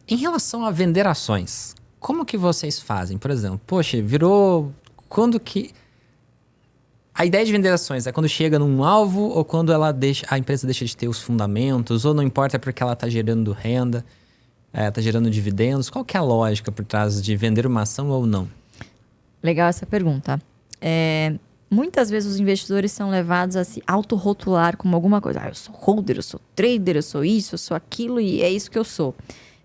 Em relação a vender ações, como que vocês fazem? Por exemplo, poxa, virou... Quando que... A ideia de vender ações é quando chega num alvo ou quando a empresa deixa de ter os fundamentos, ou não importa, é porque ela está gerando renda, está gerando dividendos? Qual que é a lógica por trás de vender uma ação ou não? Legal essa pergunta. Muitas vezes os investidores são levados a se autorrotular como alguma coisa. Eu sou holder, eu sou trader, eu sou isso, eu sou aquilo e é isso que eu sou.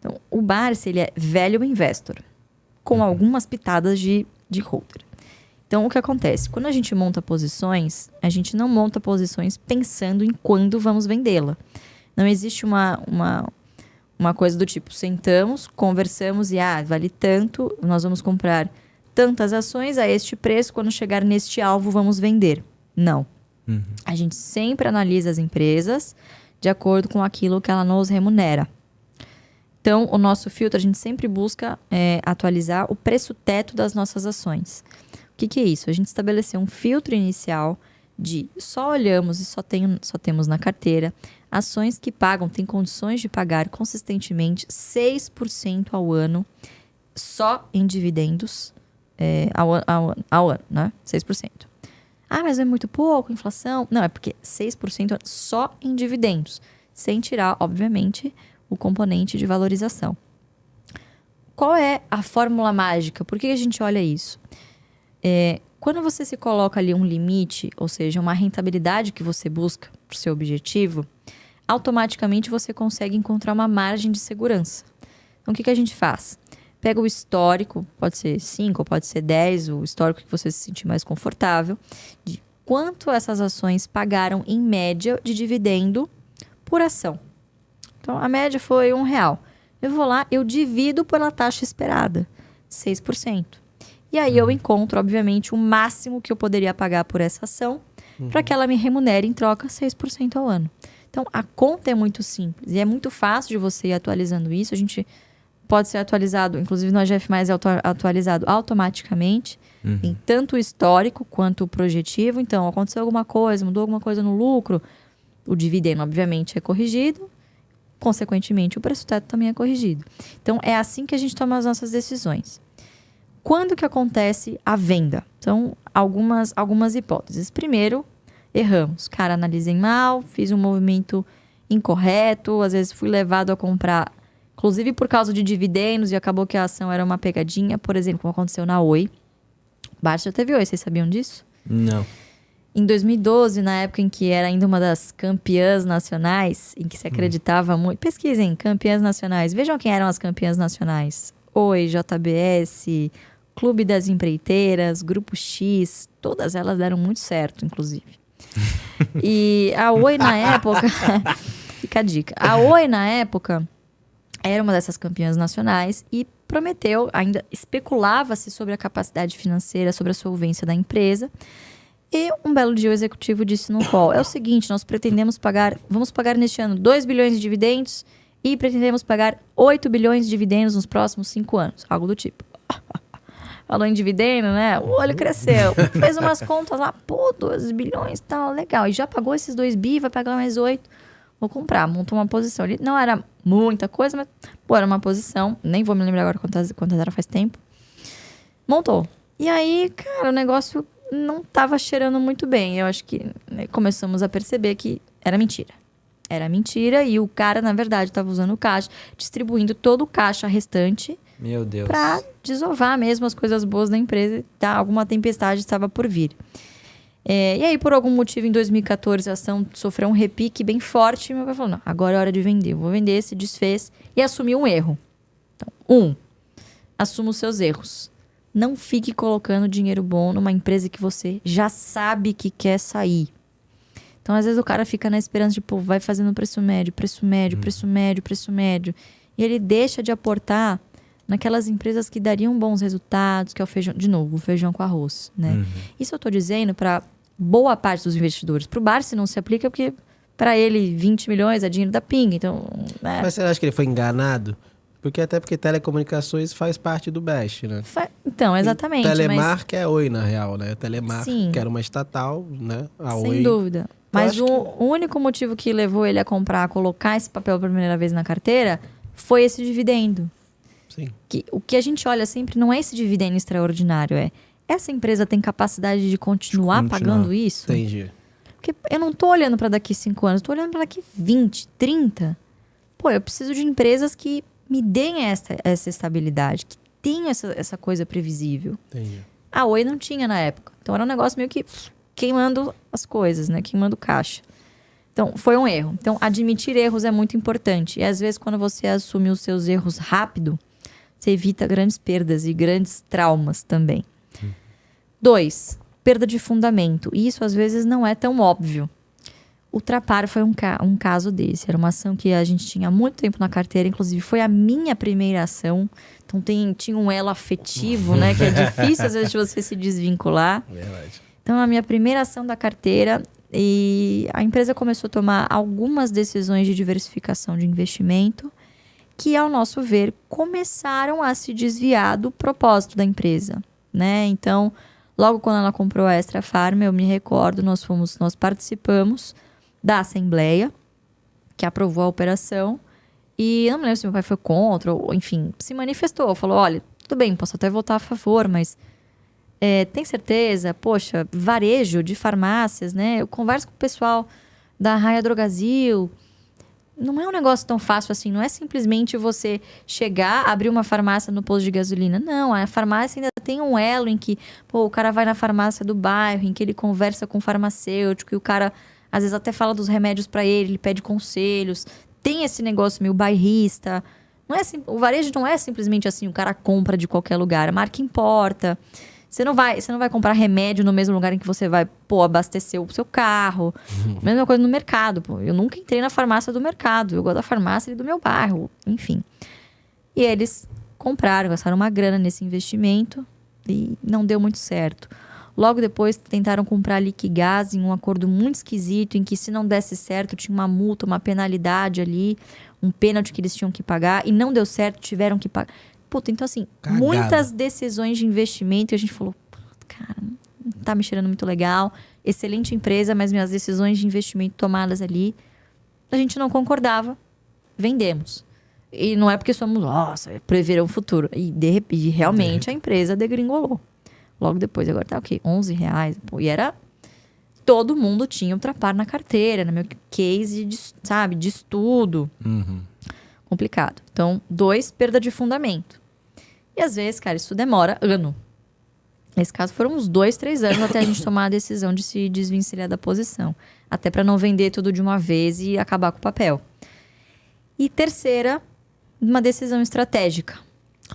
Então, o Barsi, ele é velho investor, com algumas pitadas de holder. Então, o que acontece? Quando a gente monta posições, a gente não monta posições pensando em quando vamos vendê-la. Não existe uma coisa do tipo, sentamos, conversamos e, vale tanto, nós vamos comprar tantas ações a este preço, quando chegar neste alvo, vamos vender. Não. A gente sempre analisa as empresas de acordo com aquilo que ela nos remunera. Então, o nosso filtro, a gente sempre busca atualizar o preço teto das nossas ações. O que é isso? A gente estabeleceu um filtro inicial de só olhamos e só temos na carteira ações que têm condições de pagar consistentemente 6% ao ano, só em dividendos ao ano, né? 6%. Mas é muito pouco, inflação? Não, é porque 6% só em dividendos, sem tirar, obviamente, o componente de valorização. Qual é a fórmula mágica? Por que a gente olha isso? Quando você se coloca ali um limite, ou seja, uma rentabilidade que você busca para o seu objetivo, automaticamente você consegue encontrar uma margem de segurança. Então, o que a gente faz? Pega o histórico, pode ser 5 ou pode ser 10, o histórico que você se sentir mais confortável, de quanto essas ações pagaram em média de dividendo por ação. Então, a média foi R$1. Eu vou lá, eu divido pela taxa esperada, 6%. E aí eu encontro, obviamente, o máximo que eu poderia pagar por essa ação para que ela me remunere em troca 6% ao ano. Então, a conta é muito simples e é muito fácil de você ir atualizando isso. A gente pode ser atualizado, inclusive no AGF+, é atualizado automaticamente, em tanto o histórico quanto o projetivo. Então, aconteceu alguma coisa, mudou alguma coisa no lucro, o dividendo, obviamente, é corrigido. Consequentemente, o preço teto também é corrigido. Então, é assim que a gente toma as nossas decisões. Quando que acontece a venda? Então, algumas hipóteses. Primeiro, erramos. Cara, analisei mal, fiz um movimento incorreto, às vezes fui levado a comprar, inclusive por causa de dividendos, e acabou que a ação era uma pegadinha. Por exemplo, como aconteceu na Oi. Bart já teve Oi, vocês sabiam disso? Não. Em 2012, na época em que era ainda uma das campeãs nacionais, em que se acreditava muito... Pesquisem, campeãs nacionais. Vejam quem eram as campeãs nacionais. Oi, JBS... Clube das Empreiteiras, Grupo X, todas elas deram muito certo, inclusive. E a Oi na época... Fica a dica. A Oi na época era uma dessas campeãs nacionais e prometeu, ainda especulava-se sobre a capacidade financeira, sobre a solvência da empresa. E um belo dia o executivo disse no call, é o seguinte, nós vamos pagar neste ano 2 bilhões de dividendos e pretendemos pagar 8 bilhões de dividendos nos próximos 5 anos. Algo do tipo. Falou em dividendo, né? O olho cresceu. Fez umas contas lá, 2 bilhões, tal, legal. E já pagou esses 2 bi, vai pagar mais 8. Vou comprar. Montou uma posição ali. Não era muita coisa, mas, era uma posição. Nem vou me lembrar agora quantas era faz tempo. Montou. E aí, cara, o negócio não tava cheirando muito bem. Eu acho que começamos a perceber que era mentira. Era mentira e o cara, na verdade, estava usando o caixa, distribuindo todo o caixa restante. Meu Deus. Para desovar mesmo as coisas boas da empresa, tá? Alguma tempestade estava por vir. E aí, por algum motivo, em 2014, a ação sofreu um repique bem forte. E meu pai falou, não, agora é hora de vender. Eu vou vender, se desfez e assumiu um erro. Então, assuma os seus erros. Não fique colocando dinheiro bom numa empresa que você já sabe que quer sair. Então, às vezes, o cara fica na esperança de, vai fazendo preço médio. E ele deixa de aportar naquelas empresas que dariam bons resultados, que é o feijão, de novo, o feijão com arroz, né? Isso eu estou dizendo para boa parte dos investidores. Para o Barsi não se aplica porque para ele 20 milhões é dinheiro da pinga, então... Mas você acha que ele foi enganado? Porque telecomunicações faz parte do BEST, né? Então, exatamente. Telemar que é Oi, na real, né? Telemar que era uma estatal, né? Sem dúvida. Mas o único motivo que levou ele a colocar esse papel pela primeira vez na carteira... foi esse dividendo. Sim. O que a gente olha sempre não é esse dividendo extraordinário, essa empresa tem capacidade de continuar pagando isso? Entendi. Porque eu não tô olhando para daqui 5 anos, tô olhando para daqui 20, 30. Pô, eu preciso de empresas que me deem essa estabilidade, que tenham essa coisa previsível. Entendi. A Oi não tinha na época. Então era um negócio meio que queimando as coisas, né? Queimando caixa. Então, foi um erro. Então, admitir erros é muito importante. E às vezes, quando você assume os seus erros rápido, você evita grandes perdas e grandes traumas também. 2, perda de fundamento. E isso, às vezes, não é tão óbvio. O Trapar foi um caso desse. Era uma ação que a gente tinha há muito tempo na carteira. Inclusive, foi a minha primeira ação. Então, tinha um elo afetivo, né? Que é difícil, às vezes, de você se desvincular. Verdade. Então, a minha primeira ação da carteira... E a empresa começou a tomar algumas decisões de diversificação de investimento que, ao nosso ver, começaram a se desviar do propósito da empresa, né? Então, logo quando ela comprou a Extra Farma, eu me recordo, nós participamos da assembleia que aprovou a operação e não me lembro se meu pai foi contra ou, enfim, se manifestou, falou, olha, tudo bem, posso até votar a favor, mas... tem certeza? Poxa, varejo de farmácias, né? Eu converso com o pessoal da Raia Drogasil. Não é um negócio tão fácil assim. Não é simplesmente você chegar, abrir uma farmácia no posto de gasolina. Não, a farmácia ainda tem um elo em que... o cara vai na farmácia do bairro, em que ele conversa com o farmacêutico. E o cara, às vezes, até fala dos remédios para ele pede conselhos. Tem esse negócio meio bairrista. Não é assim, o varejo não é simplesmente assim, o cara compra de qualquer lugar. A marca importa... Você não vai comprar remédio no mesmo lugar em que você vai, abastecer o seu carro. Mesma coisa no mercado, Eu nunca entrei na farmácia do mercado. Eu gosto da farmácia do meu bairro, enfim. E eles compraram, gastaram uma grana nesse investimento e não deu muito certo. Logo depois, tentaram comprar a Liquigás em um acordo muito esquisito, em que se não desse certo, tinha uma multa, uma penalidade ali, um pênalti que eles tinham que pagar. E não deu certo, tiveram que pagar. Então assim, Cagada. muitas decisões de investimento e a gente falou, cara, não tá me cheirando muito legal, excelente empresa, mas minhas decisões de investimento tomadas ali, a gente não concordava, vendemos. E não é porque somos, prever o futuro. E realmente a empresa degringolou. Logo depois, agora tá o quê? R$11. E era... Todo mundo tinha o Trapar na carteira, no meu case de estudo. Complicado. Então, 2, perda de fundamento. E às vezes, cara, isso demora ano. Nesse caso, foram uns 2, 3 anos até a gente tomar a decisão de se desvencilhar da posição. Até para não vender tudo de uma vez e acabar com o papel. E terceira, uma decisão estratégica.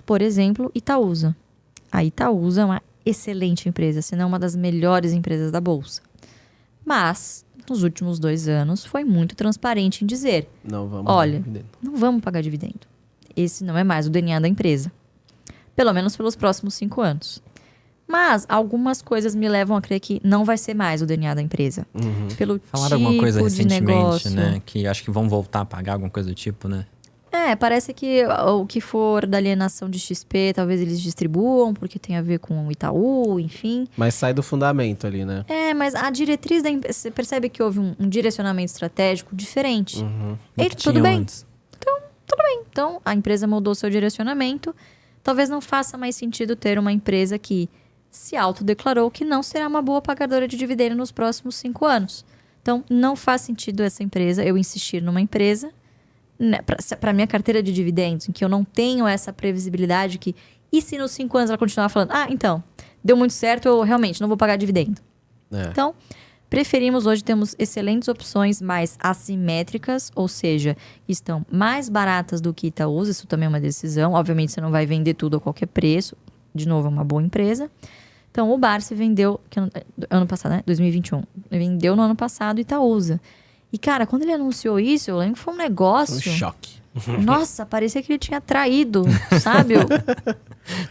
Por exemplo, Itaúsa. A Itaúsa é uma excelente empresa, se não uma das melhores empresas da Bolsa. Mas, nos últimos 2 anos, foi muito transparente em dizer... Não vamos não vamos pagar dividendo. Esse não é mais o DNA da empresa. Pelo menos pelos próximos 5 anos. Mas algumas coisas me levam a crer que não vai ser mais o DNA da empresa. Pelo Falaram tipo alguma coisa de recentemente, negócio. né? Que acho que vão voltar a pagar alguma coisa do tipo, né? Parece que o que for da alienação de XP, talvez eles distribuam, porque tem a ver com o Itaú, enfim. Mas sai do fundamento ali, né? Mas a diretriz da empresa... Você percebe que houve um direcionamento estratégico diferente. E tudo bem. Antes. Tudo bem. Então, a empresa mudou seu direcionamento. Talvez não faça mais sentido ter uma empresa que se autodeclarou que não será uma boa pagadora de dividendo nos próximos 5 anos. Então, não faz sentido essa empresa, eu insistir numa empresa, né, para minha carteira de dividendos, em que eu não tenho essa previsibilidade que... E se nos 5 anos ela continuar falando, então, deu muito certo, eu realmente não vou pagar dividendo. Então, preferimos hoje, temos excelentes opções mais assimétricas, ou seja, estão mais baratas do que Itaúsa, isso também é uma decisão. Obviamente, você não vai vender tudo a qualquer preço. De novo, é uma boa empresa. Então, o Barsi vendeu, ano passado, né? 2021. Vendeu no ano passado Itaúsa. E, cara, quando ele anunciou isso, eu lembro que foi um negócio... Um choque. Nossa, parecia que ele tinha traído, sabe?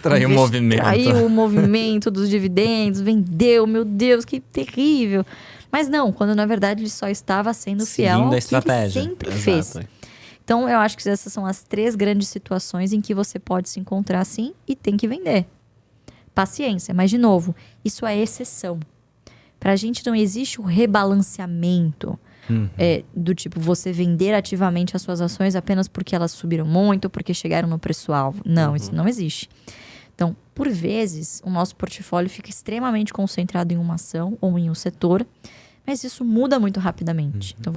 Traiu o movimento. Traiu o movimento dos dividendos, vendeu, meu Deus, que terrível. Mas não, quando na verdade ele só estava sendo fiel ao Seguindo a que estratégia. ele sempre fez. Então, eu acho que essas são as 3 grandes situações em que você pode se encontrar assim e tem que vender. Paciência, mas de novo, isso é exceção. Pra gente não existe o rebalanceamento. Do tipo, você vender ativamente as suas ações apenas porque elas subiram muito, porque chegaram no preço-alvo. Não, isso não existe. Então, por vezes, o nosso portfólio fica extremamente concentrado em uma ação ou em um setor, mas isso muda muito rapidamente. Então,